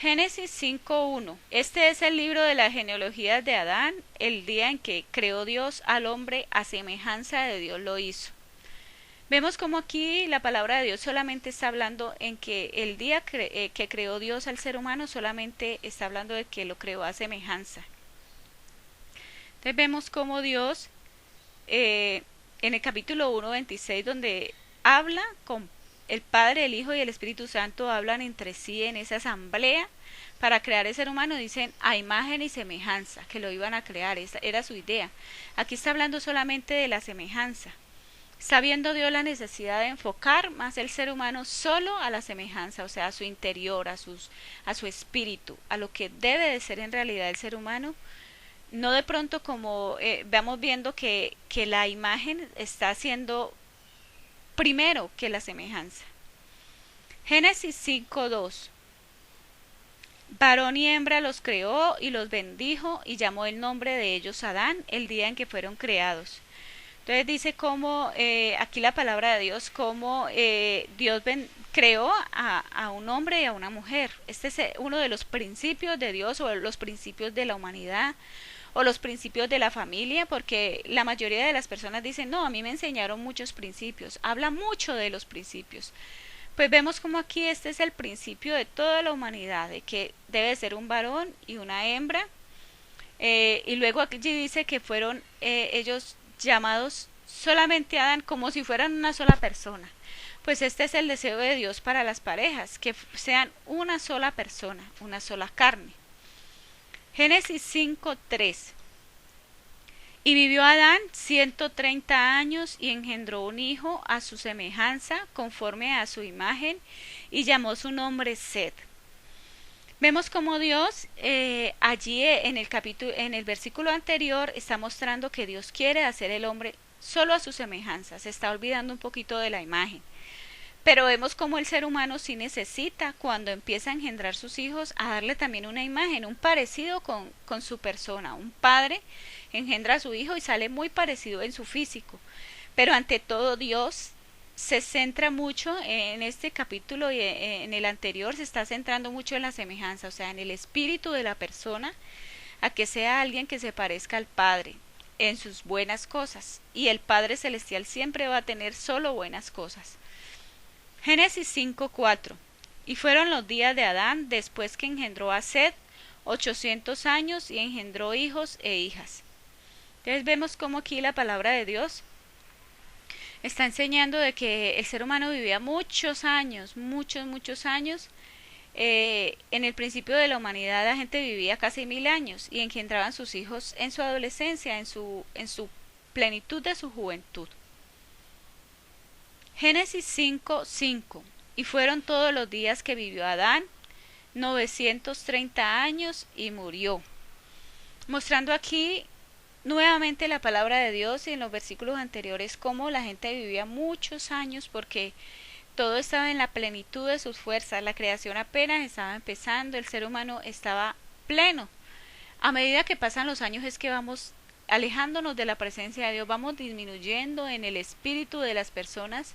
Génesis 5:1. Este es el libro de las genealogías de Adán, el día en que creó Dios al hombre a semejanza de Dios lo hizo. Vemos como aquí la palabra de Dios solamente está hablando en que el día que creó Dios al ser humano solamente está hablando de que lo creó a semejanza. Entonces vemos como Dios en el capítulo 1:26 donde habla con el Padre, el Hijo y el Espíritu Santo hablan entre sí en esa asamblea para crear el ser humano, dicen a imagen y semejanza, que lo iban a crear, esa era su idea. Aquí está hablando solamente de la semejanza. Está viendo Dios la necesidad de enfocar más el ser humano solo a la semejanza, o sea, a su interior, a su espíritu, a lo que debe de ser en realidad el ser humano. No de pronto como vamos viendo que la imagen está haciendo primero que la semejanza. Génesis 5:2. Varón y hembra los creó y los bendijo y llamó el nombre de ellos Adán el día en que fueron creados. Entonces dice cómo aquí la palabra de Dios, cómo creó a un hombre y a una mujer. Este es uno de los principios de Dios o los principios de la humanidad o los principios de la familia, porque la mayoría de las personas dicen, no, a mí me enseñaron muchos principios, habla mucho de los principios. Pues vemos como aquí este es el principio de toda la humanidad, de que debe ser un varón y una hembra, y luego aquí dice que fueron ellos llamados solamente Adán, como si fueran una sola persona. Pues este es el deseo de Dios para las parejas, que sean una sola persona, una sola carne. Génesis 5:3. Y vivió Adán 130 años y engendró un hijo a su semejanza, conforme a su imagen, y llamó su nombre Set. Vemos como Dios allí en el versículo anterior está mostrando que Dios quiere hacer el hombre solo a su semejanza. Se está olvidando un poquito de la imagen. Pero vemos como el ser humano sí necesita, cuando empieza a engendrar sus hijos, a darle también una imagen, un parecido con su persona. Un padre engendra a su hijo y sale muy parecido en su físico. Pero ante todo Dios se centra mucho en este capítulo y en el anterior se está centrando mucho en la semejanza, o sea, en el espíritu de la persona, a que sea alguien que se parezca al Padre en sus buenas cosas. Y el Padre Celestial siempre va a tener solo buenas cosas. Génesis 5:4. Y fueron los días de Adán después que engendró a Set 800 años y engendró hijos e hijas. Entonces vemos como aquí la palabra de Dios está enseñando de que el ser humano vivía muchos años, muchos años. En el principio de la humanidad la gente vivía casi 1000 años y engendraban sus hijos en su adolescencia, en su plenitud de su juventud. Génesis 5:5. Y fueron todos los días que vivió Adán 930 años y murió. Mostrando aquí nuevamente la palabra de Dios y en los versículos anteriores cómo la gente vivía muchos años porque todo estaba en la plenitud de sus fuerzas, la creación apenas estaba empezando, el ser humano estaba pleno. A medida que pasan los años es que vamos alejándonos de la presencia de Dios, vamos disminuyendo en el espíritu de las personas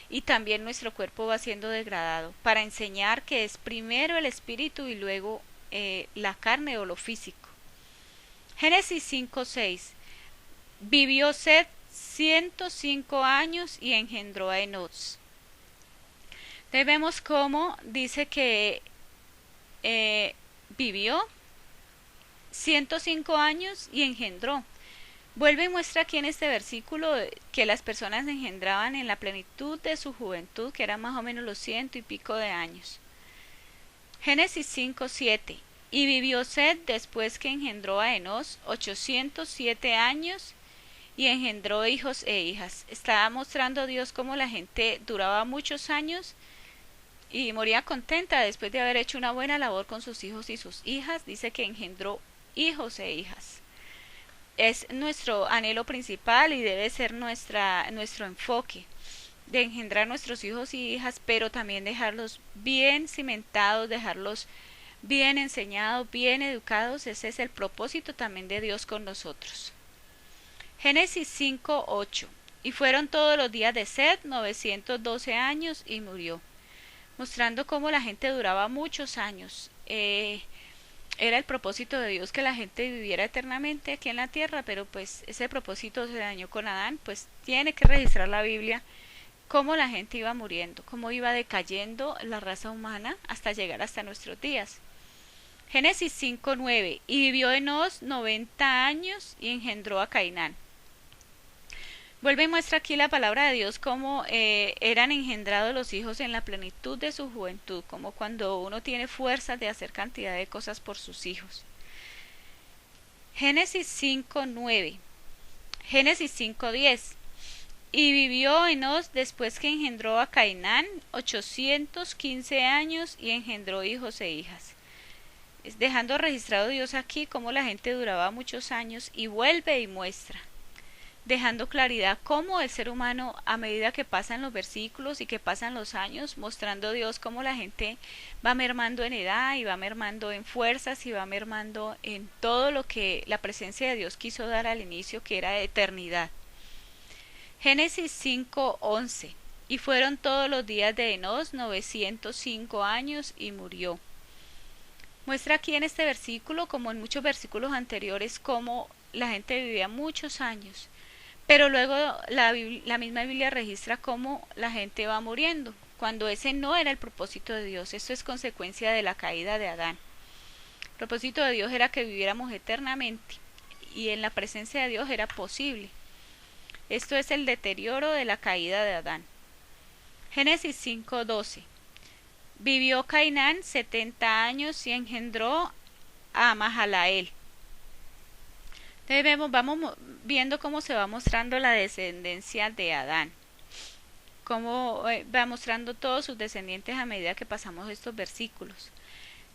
y también nuestro cuerpo va siendo degradado, para enseñar que es primero el espíritu y luego la carne o lo físico. Génesis 5:6. Vivió Set 105 años y engendró a Enos. Entonces vemos cómo dice que vivió 105 años y engendró. Vuelve y muestra aquí en este versículo que las personas engendraban en la plenitud de su juventud, que eran más o menos los 100 y pico de años. Génesis 5:7. Y vivió Set después que engendró a Enos 807 años y engendró hijos e hijas. Estaba mostrando Dios cómo la gente duraba muchos años y moría contenta después de haber hecho una buena labor con sus hijos y sus hijas. Dice que engendró hijos e hijas. Es nuestro anhelo principal y debe ser nuestro enfoque de engendrar nuestros hijos y hijas, pero también dejarlos bien cimentados, dejarlos bien enseñados, bien educados. Ese es el propósito también de Dios con nosotros. Génesis 5:8. Y fueron todos los días de Set 912 años y murió. Mostrando cómo la gente duraba muchos años. era el propósito de Dios que la gente viviera eternamente aquí en la tierra, pero pues ese propósito se dañó con Adán, pues tiene que registrar la Biblia cómo la gente iba muriendo, cómo iba decayendo la raza humana hasta llegar hasta nuestros días. Génesis 5:9. Y vivió Enos 90 años y engendró a Cainán. Vuelve y muestra aquí la palabra de Dios cómo eran engendrados los hijos en la plenitud de su juventud, como cuando uno tiene fuerzas de hacer cantidad de cosas por sus hijos. Génesis 5:9. Génesis 5:10. Y vivió Enos después que engendró a Cainán 815 años y engendró hijos e hijas. Dejando registrado Dios aquí cómo la gente duraba muchos años, y vuelve y muestra, dejando claridad cómo el ser humano, a medida que pasan los versículos y que pasan los años, mostrando Dios cómo la gente va mermando en edad y va mermando en fuerzas y va mermando en todo lo que la presencia de Dios quiso dar al inicio, que era eternidad. Génesis 5:11. Y fueron todos los días de Enos 905 años y murió. Muestra aquí en este versículo, como en muchos versículos anteriores, cómo la gente vivía muchos años, pero luego la misma Biblia registra cómo la gente va muriendo, cuando ese no era el propósito de Dios. Esto es consecuencia de la caída de Adán. El propósito de Dios era que viviéramos eternamente, y en la presencia de Dios era posible. Esto es el deterioro de la caída de Adán. Génesis 5:12. Vivió Cainán 70 años y engendró a Mahalael. Entonces vamos viendo cómo se va mostrando la descendencia de Adán, cómo va mostrando todos sus descendientes a medida que pasamos estos versículos.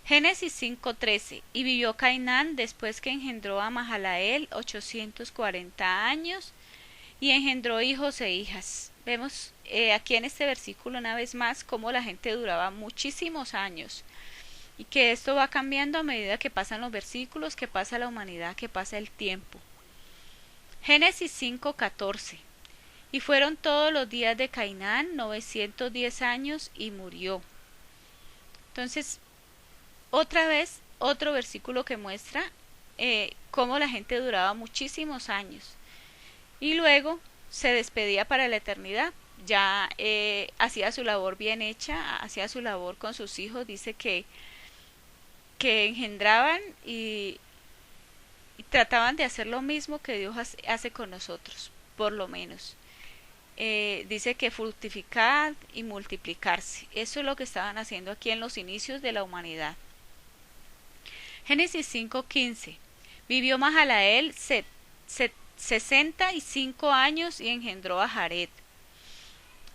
Génesis 5:13. Y vivió Cainán después que engendró a Mahalael 840 años y engendró hijos e hijas. Vemos aquí en este versículo una vez más cómo la gente duraba muchísimos años, y que esto va cambiando a medida que pasan los versículos, que pasa la humanidad, que pasa el tiempo. Génesis 5:14. Y fueron todos los días de Cainán 910 años y murió. Entonces, otra vez, otro versículo que muestra cómo la gente duraba muchísimos años y luego se despedía para la eternidad. Ya hacía su labor bien hecha, hacía su labor con sus hijos. Dice que engendraban y trataban de hacer lo mismo que Dios hace con nosotros, por lo menos. Dice que fructificar y multiplicarse. Eso es lo que estaban haciendo aquí en los inicios de la humanidad. Génesis 5:15. Vivió Mahalael 65 años y engendró a Jared.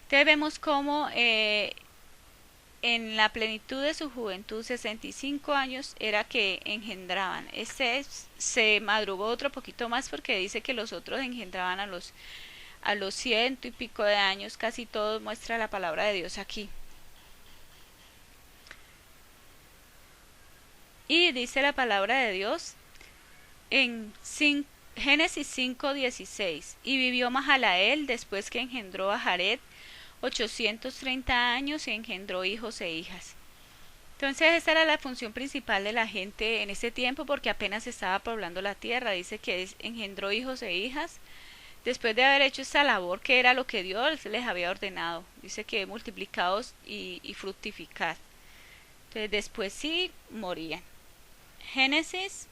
Entonces vemos cómo en la plenitud de su juventud, 65 años era que engendraban. Se madrugó otro poquito más, porque dice que los otros engendraban a los 100 y pico de años. Casi todo muestra la palabra de Dios aquí. Y dice la palabra de Dios en Génesis 5:16. Y vivió Mahalael después que engendró a Jared 830 años y engendró hijos e hijas. Entonces esta era la función principal de la gente en ese tiempo, porque apenas estaba poblando la tierra. Dice que engendró hijos e hijas después de haber hecho esta labor, que era lo que Dios les había ordenado. Dice que multiplicados y fructificad. Entonces después sí morían. Génesis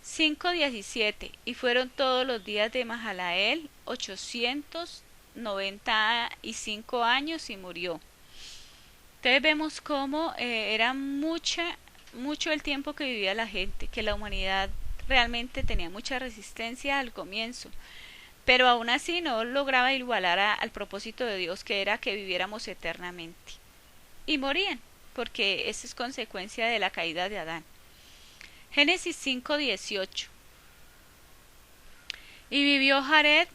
5:17. Y fueron todos los días de Mahalael 895 años y murió. Entonces vemos cómo era mucho el tiempo que vivía la gente, que la humanidad realmente tenía mucha resistencia al comienzo, pero aún así no lograba igualar al propósito de Dios, que era que viviéramos eternamente. Y morían, porque esa es consecuencia de la caída de Adán. Génesis 5:18. Y vivió Jared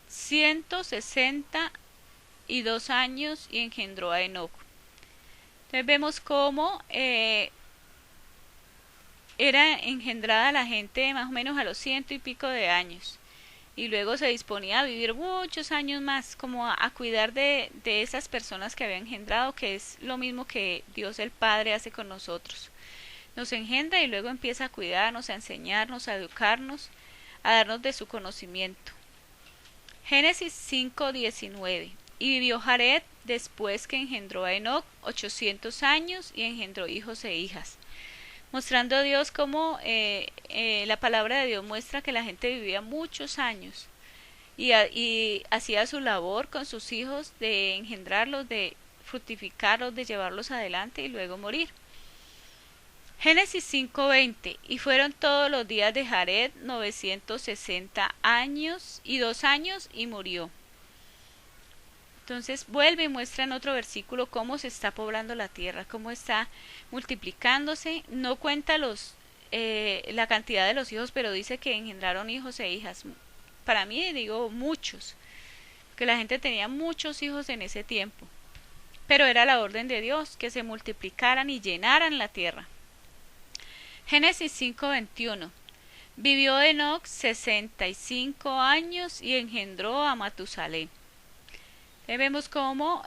162 años y engendró a Enoc. Entonces vemos cómo era engendrada la gente más o menos a los 100 y pico de años, y luego se disponía a vivir muchos años más, como a cuidar de esas personas que había engendrado, que es lo mismo que Dios el Padre hace con nosotros. nos engendra y luego empieza a cuidarnos, a enseñarnos, a educarnos, a darnos de su conocimiento. Génesis 5:19. Y vivió Jared después que engendró a Enoc 800 años y engendró hijos e hijas. Mostrando a Dios cómo la palabra de Dios muestra que la gente vivía muchos años y hacía su labor con sus hijos de engendrarlos, de fructificarlos, de llevarlos adelante y luego morir. Génesis 5:20. Y fueron todos los días de Jared 960 años y 2 años y murió. Entonces vuelve y muestra en otro versículo cómo se está poblando la tierra, cómo está multiplicándose. No cuenta la cantidad de los hijos, pero dice que engendraron hijos e hijas. Para mí digo muchos, que la gente tenía muchos hijos en ese tiempo. Pero era la orden de Dios, que se multiplicaran y llenaran la tierra. Génesis 5:21. Vivió Enoc 65 años y engendró a Matusalén. Vemos cómo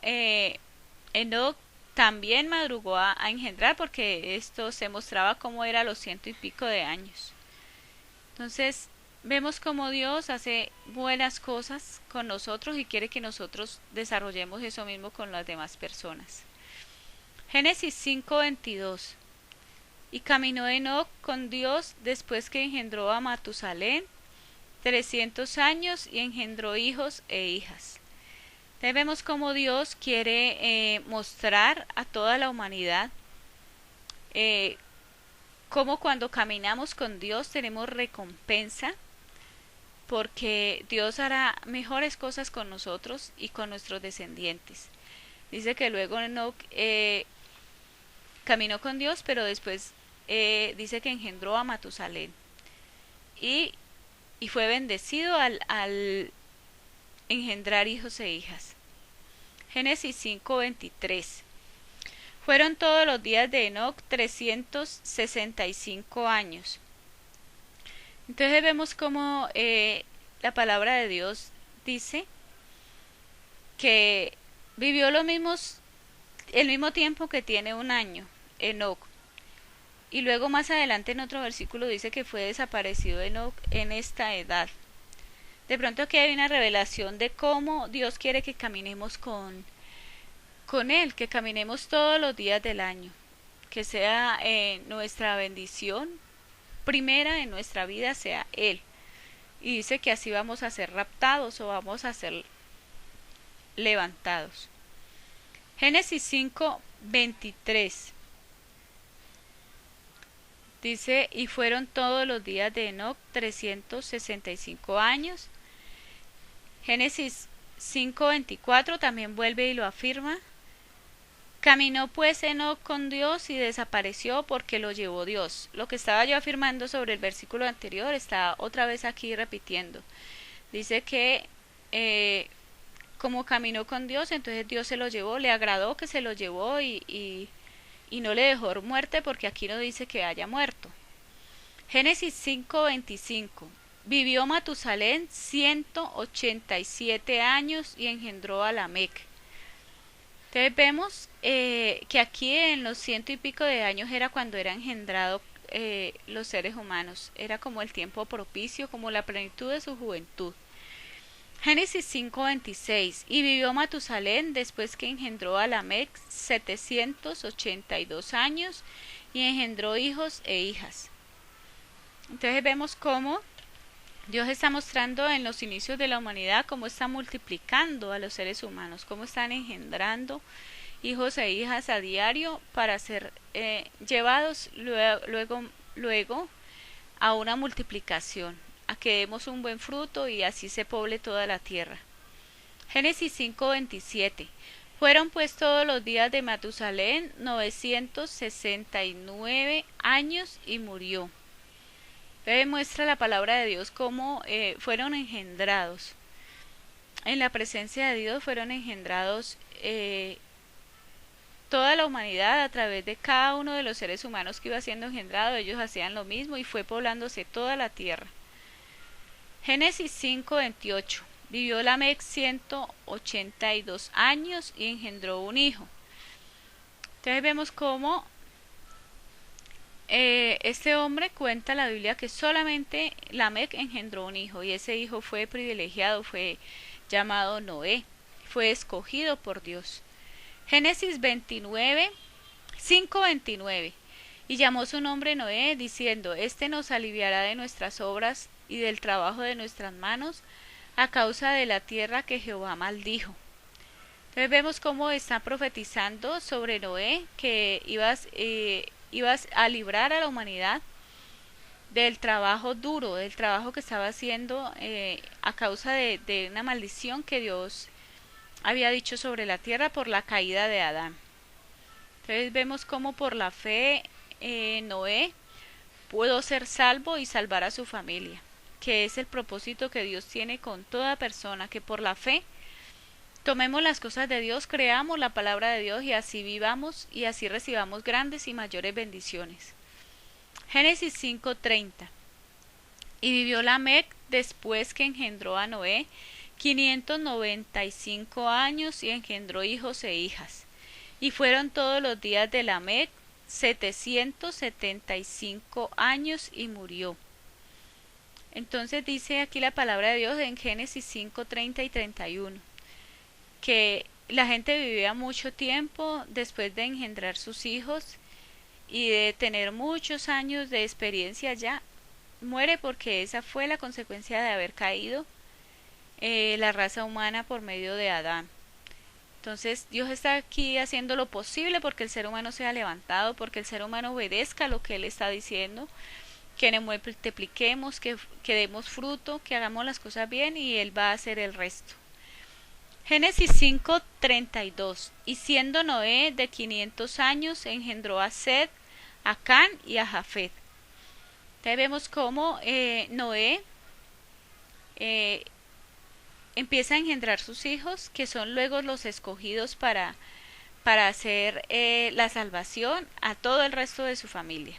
Enoc también madrugó a engendrar, porque esto se mostraba cómo era a los 100 y pico de años. Entonces vemos cómo Dios hace buenas cosas con nosotros y quiere que nosotros desarrollemos eso mismo con las demás personas. Génesis 5:22. Y caminó Enoc con Dios después que engendró a Matusalén 300 años y engendró hijos e hijas. Entonces vemos cómo Dios quiere mostrar a toda la humanidad cómo cuando caminamos con Dios tenemos recompensa, porque Dios hará mejores cosas con nosotros y con nuestros descendientes. Dice que luego Enoc caminó con Dios, pero después dice que engendró a Matusalén y fue bendecido al engendrar hijos e hijas. Génesis 5:23. Fueron todos los días de Enoc 365 años. Entonces vemos cómo la palabra de Dios dice que vivió el mismo tiempo que tiene un año Enoc. Y luego más adelante en otro versículo dice que fue desaparecido Enoc en esta edad. De pronto aquí hay una revelación de cómo Dios quiere que caminemos con Él, que caminemos todos los días del año, que sea nuestra bendición primera en nuestra vida sea Él. Y dice que así vamos a ser raptados o vamos a ser levantados. Génesis 5:23. Dice, y fueron todos los días de Enoc 365 años. Génesis 5:24 también vuelve y lo afirma. Caminó pues Enoc con Dios y desapareció porque lo llevó Dios. Lo que estaba yo afirmando sobre el versículo anterior está otra vez aquí repitiendo. Dice que como caminó con Dios, entonces Dios se lo llevó, le agradó que se lo llevó y no le dejó muerte, porque aquí no dice que haya muerto. Génesis 5:25. Vivió Matusalén 187 años y engendró a Lamec. Entonces vemos que aquí en los 100 y pico de años era cuando era engendrado los seres humanos. Era como el tiempo propicio, como la plenitud de su juventud. Génesis 5:26. Y vivió Matusalén después que engendró a Lamec 782 años y engendró hijos e hijas. Entonces vemos cómo Dios está mostrando en los inicios de la humanidad cómo está multiplicando a los seres humanos, cómo están engendrando hijos e hijas a diario para ser llevados luego a una multiplicación, a que demos un buen fruto y así se poble toda la tierra. Génesis 5:27. Fueron pues todos los días de Matusalén 969 años y murió. Entonces muestra la palabra de Dios cómo fueron engendrados. En la presencia de Dios fueron engendrados toda la humanidad a través de cada uno de los seres humanos que iba siendo engendrado. Ellos hacían lo mismo y fue poblándose toda la tierra. Génesis 5:28. Vivió Lamec 182 años y engendró un hijo. Entonces vemos cómo este hombre cuenta la Biblia que solamente Lamec engendró un hijo y ese hijo fue privilegiado, fue llamado Noé, fue escogido por Dios. Génesis 29, 5:29. Y llamó su nombre Noé, diciendo, Este nos aliviará de nuestras obras y del trabajo de nuestras manos, a causa de la tierra que Jehová maldijo. Entonces vemos cómo está profetizando sobre Noé, que ibas a librar a la humanidad del trabajo duro, del trabajo que estaba haciendo a causa de una maldición que Dios había dicho sobre la tierra por la caída de Adán. Entonces vemos cómo por la fe Noé pudo ser salvo y salvar a su familia, que es el propósito que Dios tiene con toda persona, que por la fe tomemos las cosas de Dios, creamos la palabra de Dios y así vivamos y así recibamos grandes y mayores bendiciones. Génesis 5:30. Y vivió Lamec después que engendró a Noé 595 años y engendró hijos e hijas. Y fueron todos los días de Lamec 775 años y murió. Entonces dice aquí la palabra de Dios en Génesis 5:30 y 31, que la gente vivía mucho tiempo después de engendrar sus hijos y de tener muchos años de experiencia ya, muere porque esa fue la consecuencia de haber caído la raza humana por medio de Adán. Entonces Dios está aquí haciendo lo posible porque el ser humano sea levantado, porque el ser humano obedezca lo que Él está diciendo, que nos multipliquemos, que demos fruto, que hagamos las cosas bien y Él va a hacer el resto. Génesis 5:32. Y siendo Noé de 500 años, engendró a Sed, a Can y a Jafet. Entonces vemos cómo Noé empieza a engendrar sus hijos, que son luego los escogidos para hacer la salvación a todo el resto de su familia.